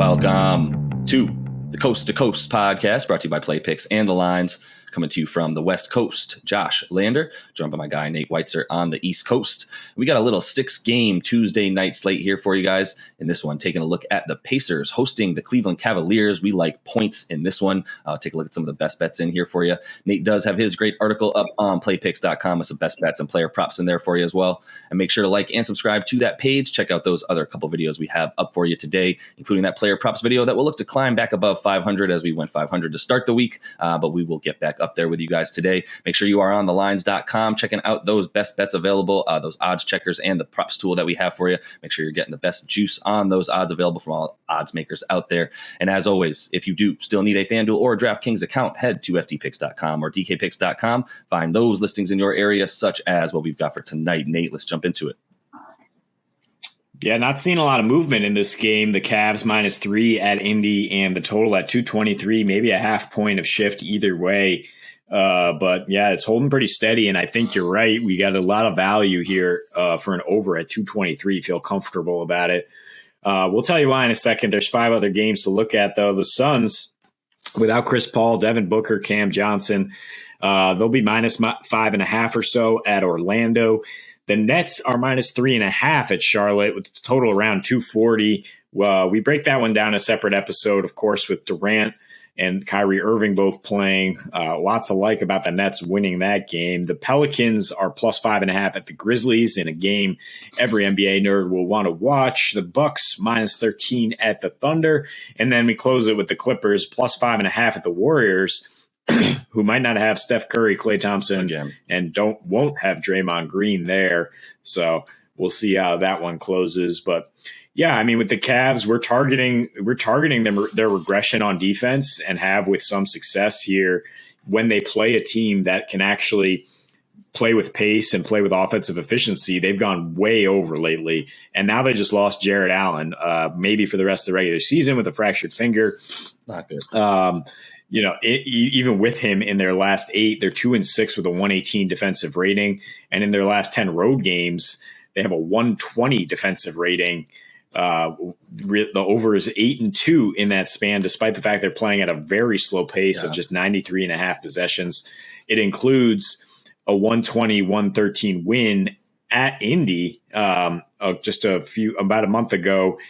Welcome to the Coast to Coast podcast, brought to you by Play Picks and the Lines. Coming to you from the West Coast, Josh Lander, joined by my guy Nate Weitzer on the East Coast. We got a little 6-game Tuesday night slate here for you guys. In this one, taking a look at the Pacers hosting the Cleveland Cavaliers. We like points in this one. Take a look at some of the best bets in here for you. Nate does have his great article up on playpicks.com with some best bets and player props in there for you as well. And make sure to like and subscribe to that page. Check out those other couple videos we have up for you today, including that player props video that will look to climb back above 500 as we went 500 to start the week. But we will get back up there with you guys today. Make sure you are on thelines.com checking out those best bets available, those odds checkers and the props tool that we have for you. Make sure you're getting the best juice on those odds available from all odds makers out there. And as always, if you do still need a FanDuel or a DraftKings account, head to ftpicks.com or dkpicks.com. Find those listings in your area, such as what we've got for tonight. Nate, let's jump into it. Yeah, not seeing a lot of movement in this game. The Cavs -3 at Indy and the total at 223, maybe a half point of shift either way. But yeah, it's holding pretty steady. And I think you're right. We got a lot of value here for an over at 223. Feel comfortable about it. We'll tell you why in a second. There's 5 other games to look at, though. The Suns, without Chris Paul, Devin Booker, Cam Johnson, they'll be -5.5 or so at Orlando. The Nets are -3.5 at Charlotte with a total around 240. We break that one down in a separate episode, of course, with Durant and Kyrie Irving both playing. Lots to like about the Nets winning that game. The Pelicans are +5.5 at the Grizzlies in a game every NBA nerd will want to watch. The Bucks -13 at the Thunder. And then we close it with the Clippers +5.5 at the Warriors, who might not have Steph Curry, Klay Thompson, again, and won't have Draymond Green there. So we'll see how that one closes. But yeah, I mean, with the Cavs, we're targeting their regression on defense and have with some success here when they play a team that can actually play with pace and play with offensive efficiency. They've gone way over lately. And now they just lost Jared Allen, maybe for the rest of the regular season with a fractured finger. Not good. Even with him in their last 8, they're 2-6 with a 118 defensive rating. And in their last 10 road games, they have a 120 defensive rating. The over is 8-2 in that span, despite the fact they're playing at a very slow pace of just 93.5 possessions. It includes a 120-113 win at Indy about a month ago,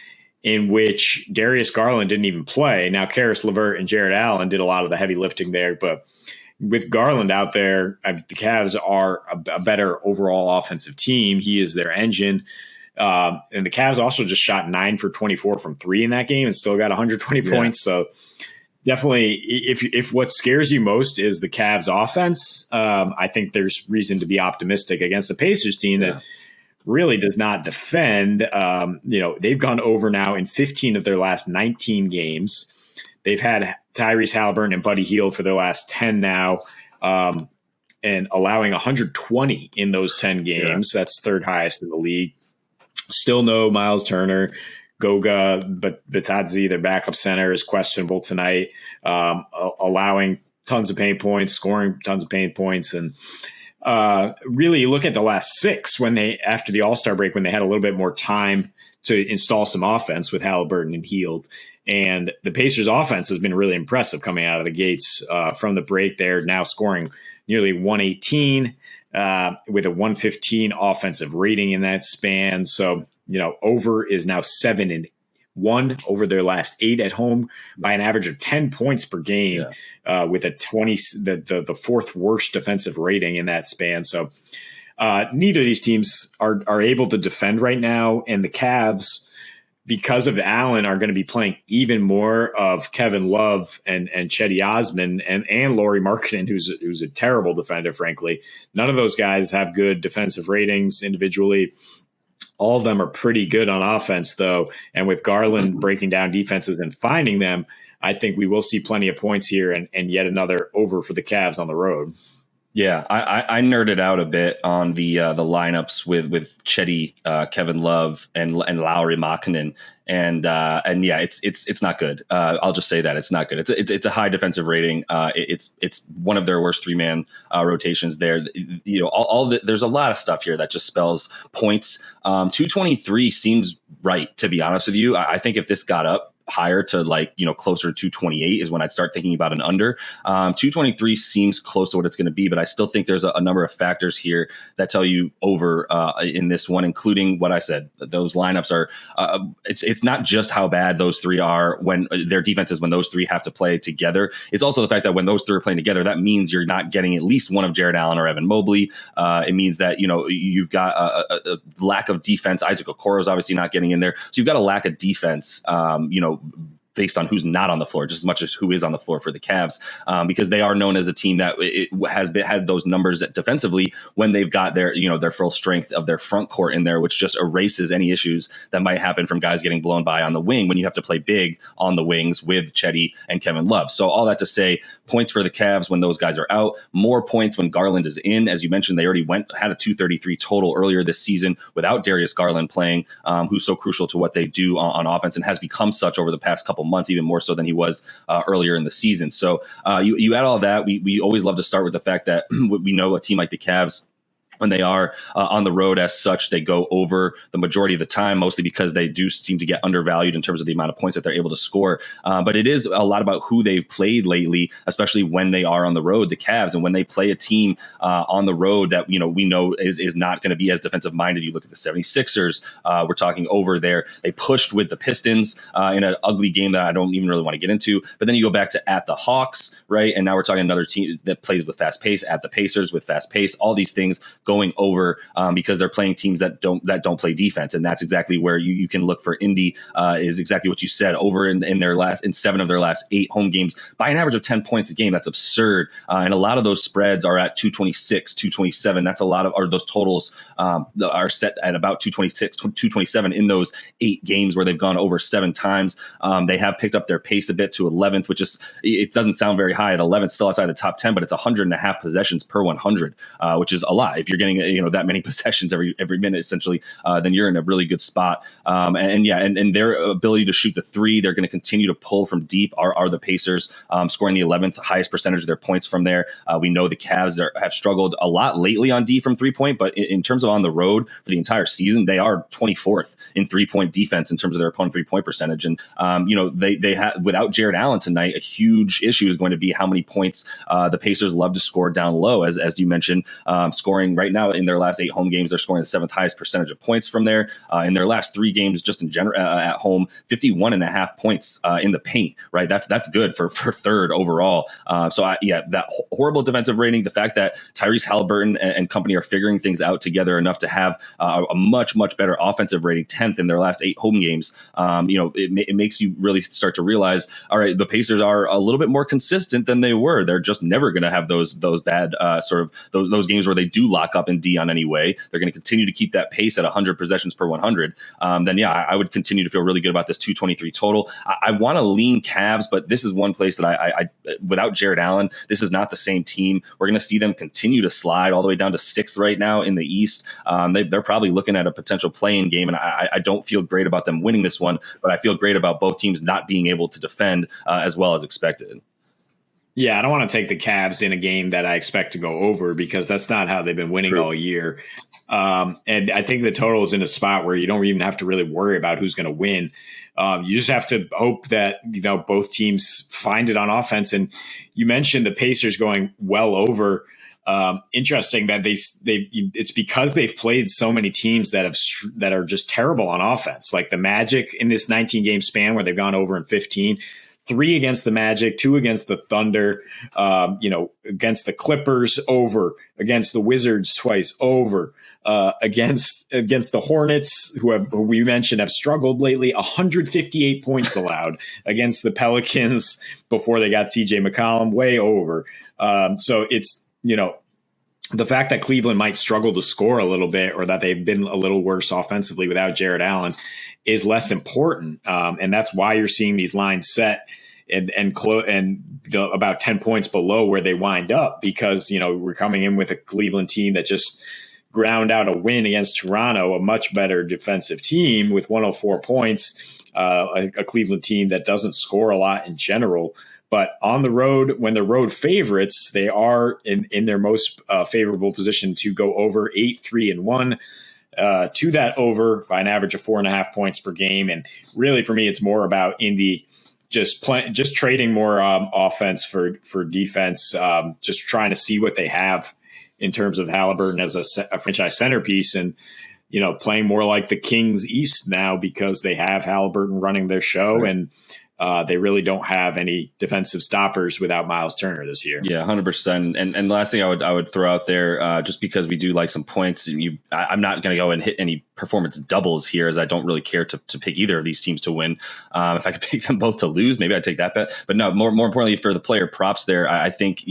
in which Darius Garland didn't even play. Now, Karis LeVert and Jared Allen did a lot of the heavy lifting there, but with Garland out there, the Cavs are a better overall offensive team. He is their engine. And the Cavs also just shot 9 for 24 from 3 in that game and still got 120 points. So definitely, if what scares you most is the Cavs offense, I think there's reason to be optimistic against the Pacers team that really does not defend. They've gone over now in 15 of their last 19 games. They've had Tyrese Halliburton and Buddy Hield for their last 10 now, and allowing 120 in those 10 games. That's third highest in the league. Still no Miles Turner. Goga, but Bitadze, their backup center, is questionable tonight, allowing tons of paint points, scoring tons of paint points. And really, you look at the last 6 after the All-Star break, when they had a little bit more time to install some offense with Halliburton and Hield. And the Pacers offense has been really impressive coming out of the gates from the break. They're now scoring nearly 118 with a 115 offensive rating in that span. So, over is now 7-1 over their last 8 at home by an average of 10 points per game, with a 20, the fourth worst defensive rating in that span. So neither of these teams are able to defend right now. And the Cavs, because of Allen, are going to be playing even more of Kevin Love and Cedi Osman and Lauri Markkanen, who's a terrible defender, frankly. None of those guys have good defensive ratings individually. All of them are pretty good on offense, though. And with Garland breaking down defenses and finding them, I think we will see plenty of points here and yet another over for the Cavs on the road. Yeah, I nerded out a bit on the lineups with Cedi, Kevin Love, and Lauri Markkanen, and yeah, it's not good. I'll just say that it's not good. It's a high defensive rating. It's one of their worst 3-man rotations there. There's a lot of stuff here that just spells points. 223 seems right, to be honest with you. I think if this got up higher to closer to 228 is when I'd start thinking about an under. 223 seems close to what it's going to be, but I still think there's a number of factors here that tell you over in this one, including what I said. Those lineups are it's not just how bad those three are when their defenses, when those three have to play together. It's also the fact that when those three are playing together, that means you're not getting at least one of Jared Allen or Evan Mobley. It means that, you've got a lack of defense. Isaac Okoro is obviously not getting in there. So you've got a lack of defense, based on who's not on the floor, just as much as who is on the floor for the Cavs, because they are known as a team that had those numbers defensively when they've got their full strength of their front court in there, which just erases any issues that might happen from guys getting blown by on the wing when you have to play big on the wings with Chetty and Kevin Love. So all that to say, points for the Cavs when those guys are out, more points when Garland is in. As you mentioned, they already had a 233 total earlier this season without Darius Garland playing, who's so crucial to what they do on offense and has become such over the past couple months, even more so than he was earlier in the season. So you add all that. We always love to start with the fact that we know a team like the Cavs, when they are on the road as such, they go over the majority of the time, mostly because they do seem to get undervalued in terms of the amount of points that they're able to score. But it is a lot about who they've played lately, especially when they are on the road, the Cavs. And when they play a team on the road that we know is not going to be as defensive minded. You look at the 76ers, we're talking over there. They pushed with the Pistons in an ugly game that I don't even really want to get into. But then you go back to at the Hawks, right? And now we're talking another team that plays with fast pace, at the Pacers with fast pace, all these things going over because they're playing teams that don't play defense. And that's exactly where you can look for Indy, is exactly what you said, over in 7 of their last 8 home games by an average of 10 points a game. That's absurd. And a lot of those spreads are at 226, 227. That's a lot of, or those totals are set at about 226, 227 in those 8 games where they've gone over 7 times. They have picked up their pace a bit to 11th, which is, it doesn't sound very high at 11th, still outside the top 10, but it's 100.5 possessions per 100, which is a lot. If you're getting that many possessions every minute, essentially, then you're in a really good spot. And their ability to shoot the three, they're going to continue to pull from deep. Are the Pacers scoring the 11th highest percentage of their points from there? We know the Cavs have struggled a lot lately on D from 3-point, but in terms of on the road for the entire season, they are 24th in 3-point defense in terms of their opponent 3-point percentage. And they have, without Jared Allen tonight, a huge issue is going to be how many points the Pacers love to score down low, as you mentioned, scoring right now in their last 8 home games, they're scoring the 7th highest percentage of points from there. In their last 3 games, just in general at home, 51.5 points in the paint. Right, that's good for third overall. That horrible defensive rating, the fact that Tyrese Halliburton and company are figuring things out together enough to have a much better offensive rating, 10th in their last 8 home games. It makes you really start to realize, all right, the Pacers are a little bit more consistent than they were. They're just never going to have those bad those games where they do lock up in D on any way. They're going to continue to keep that pace at 100 possessions per 100. I would continue to feel really good about this 223 total. I want to lean Cavs, but this is one place that I without Jared Allen, this is not the same team. We're going to see them continue to slide all the way down to 6th right now in the East. They're probably looking at a potential play-in game, and I don't feel great about them winning this one, but I feel great about both teams not being able to defend as well as expected. Yeah, I don't want to take the Cavs in a game that I expect to go over because that's not how they've been winning all year. And I think the total is in a spot where you don't even have to really worry about who's going to win. You just have to hope that both teams find it on offense. And you mentioned the Pacers going well over. Interesting that it's because they've played so many teams that are just terrible on offense, like the Magic in this 19-game span where they've gone over in 15. 3 against the Magic, 2 against the Thunder, against the Clippers, over, against the Wizards twice, over, against the Hornets, who we mentioned have struggled lately, 158 points allowed against the Pelicans before they got CJ McCollum, way over. So it's, the fact that Cleveland might struggle to score a little bit or that they've been a little worse offensively without Jared Allen is less important. And that's why you're seeing these lines set and about 10 points below where they wind up, because, we're coming in with a Cleveland team that just ground out a win against Toronto, a much better defensive team with 104 points, a Cleveland team that doesn't score a lot in general. But on the road, when they're road favorites, they are in their most favorable position to go over 8-3-1. to that over by an average of 4.5 points per game. And really, for me, it's more about Indy just trading more offense for defense, just trying to see what they have in terms of Halliburton as a franchise centerpiece, and playing more like the Kings East now because they have Halliburton running their show, right. And they really don't have any defensive stoppers without Miles Turner this year. Yeah, 100%. And last thing I would throw out there, just because we do like some points, and I'm not going to go and hit any performance doubles here, as I don't really care to pick either of these teams to win. If I could pick them both to lose, maybe I'd take that bet. But no, more importantly for the player props there, I think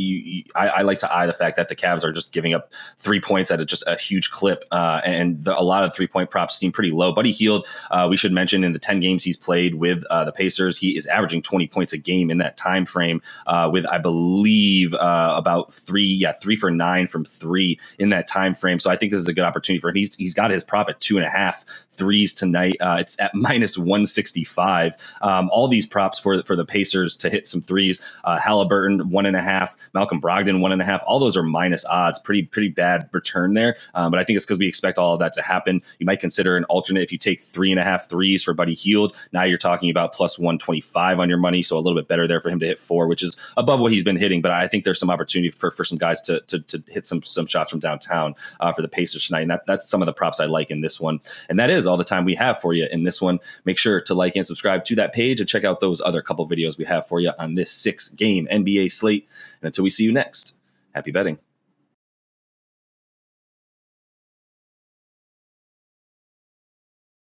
I like to eye the fact that the Cavs are just giving up 3 points at just a huge clip, and a lot of 3-point props seem pretty low. Buddy Hield, we should mention, in the 10 games he's played with the Pacers, he is averaging 20 points a game in that time frame, with I believe about 3 for 9 from 3 in that time frame. So I think this is a good opportunity for him. He's got his prop at 2.5 threes tonight. It's at minus 165. All these props for the Pacers to hit some threes. Halliburton 1.5, Malcolm Brogdon 1.5. All those are minus odds. Pretty bad return there. But I think it's because we expect all of that to happen. You might consider an alternate if you take 3.5 threes for Buddy Hield. Now you're talking about plus 125 on your money, so a little bit better there for him to hit 4, which is above what he's been hitting. But I think there's some opportunity for some guys to hit some shots from downtown for the Pacers tonight, and that's some of the props I like in this one. And that is all the time we have for you in this one. Make sure to like and subscribe to that page and check out those other couple videos we have for you on this 6-game NBA slate. And until we see you next, happy betting.